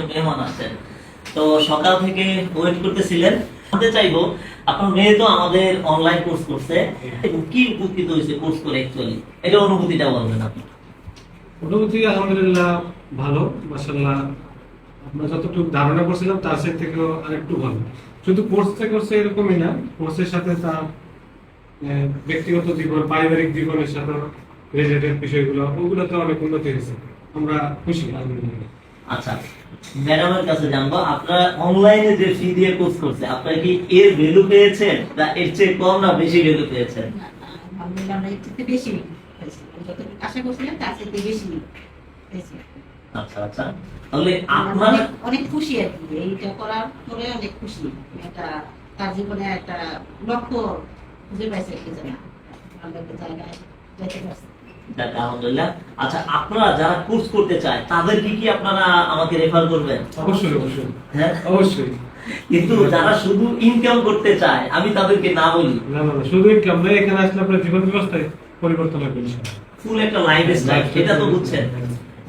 মেহমান আসছেন, তো সকাল থেকে ওয়েট করতেছিলেন। জানতে চাইবো আপনার মেয়ে তো আমাদের অনলাইন কোর্স করছে, কি উপকৃত হয়েছে কোর্স করে অ্যাকচুয়ালি, এটা অনুভূতিটা বলবেন আপনি। অনুভূতি আলহামদুলিল্লাহ ভালো, মাশাআল্লাহ। আমরা যতটুকু ধারণা করছিলাম তার সাথে থেকেও আরেকটু ভালো। শুধু কোর্সটা করছে এরকমই না, কোর্সের সাথে তার ব্যক্তিগত জীবন, পারিবারিক জীবনের সাথে রিলেটেড বিষয়গুলো, ওগুলোতে অনেক উন্নতি হয়েছে। আমরা খুশি আলহামদুলিল্লাহ। আচ্ছা, ম্যাডামের কাছে জানবো, আপনারা অনলাইনে যে ফি দিয়ে কোর্স করছে, আপনারা কি এর ভ্যালু পেয়েছেন না এর চেয়ে কম না বেশি ভ্যালু পেয়েছেন? আলহামদুলিল্লাহ আমরা এর থেকে বেশি পেয়েছি, যতটুকু আশা করছিলাম তার থেকে বেশি পেয়েছি। আচ্ছা আচ্ছা, তাহলে আমরা আপনারা অনেক খুশি আর কি, এইটা করার পরে অনেক খুশি। এটা তার জীবনে একটা লক্ষ্য খুঁজে পাইছে কি জানা, আমরা একটা জায়গায় যেতে পারছি। যাক, আলহামদুলিল্লাহ। আচ্ছা, আপনারা যারা কোর্স করতে চায় তাদের কি আপনারা আমাকে রেফার করবেন? অবশ্যই অবশ্যই, হ্যাঁ অবশ্যই। কিন্তু যারা শুধু ইনকাম করতে চায় আমি তাদেরকে না বলি, না না না, শুধু ইনকাম নয়, এখানে আসলে আপনার জীবন ব্যবস্থায় পরিবর্তন হবে ইনশাআল্লাহ। ফুল একটা লাইফ স্টাইল, এটা তো বুঝছেন।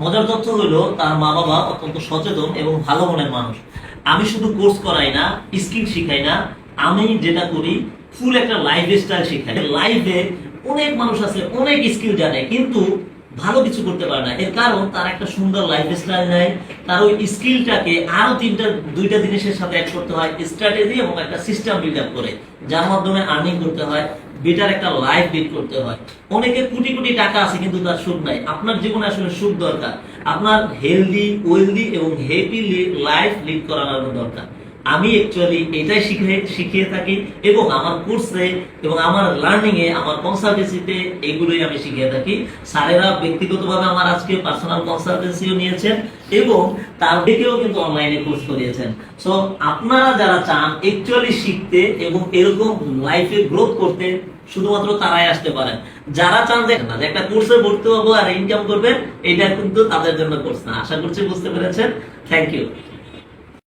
মজার তথ্য হলো তার মা বাবা অত্যন্ত সচেতন এবং ভালো মনের মানুষ। আমি শুধু কোর্স করাই না, স্কিল শিখাই না, আমি যেটা করি ফুল একটা লাইফ স্টাইল শিখাই। লাইফে অনেক মানুষ আছে অনেক স্কিল জানে কিন্তু ভালো কিছু করতে পারে না, এর কারণ তার একটা সুন্দর লাইফ স্টাইল নাই। তার ওই স্কিলটাকে আরো দুইটা জিনিসের সাথে অ্যাড করতে হয়, স্ট্র্যাটেজি এবং একটা সিস্টেম বিল্ড আপ করে, যার মাধ্যমে আর্নিং করতে হয়, বেটার একটা লাইফ লিড করতে হয়। অনেকের কোটি কোটি টাকা আছে কিন্তু তার সুখ নাই। আপনার জীবনে আসলে সুখ দরকার, আপনার হেলদি ওয়েলদি এবং হ্যাপি লাইফ লিড করানোর দরকার। আমি অ্যাকচুয়ালি এটাই শিখিয়ে থাকি এবং আমার কোর্সে এবং আমার লার্নিং এ, আমার কনসালটেন্সিতে এগুলোই আমি শিখিয়ে থাকি। স্যারেরা ব্যক্তিগতভাবে আমার আজকে পার্সোনাল কনসালটেন্সিও নিয়েছেন এবং তার থেকেও কিন্তু অনলাইনে কোর্স করিয়েছেন। সো আপনারা যারা চান অ্যাকচুয়ালি শিখতে এবং এরকম লাইফে গ্রোথ করতে, শুধুমাত্র তারাই আসতে পারেন। যারা চান যে একটা কোর্সে ভর্তি হবো আর ইনকাম করবেন, এটা কিন্তু তাদের জন্য কোর্স না। আশা করছি বুঝতে পেরেছেন। Thank you.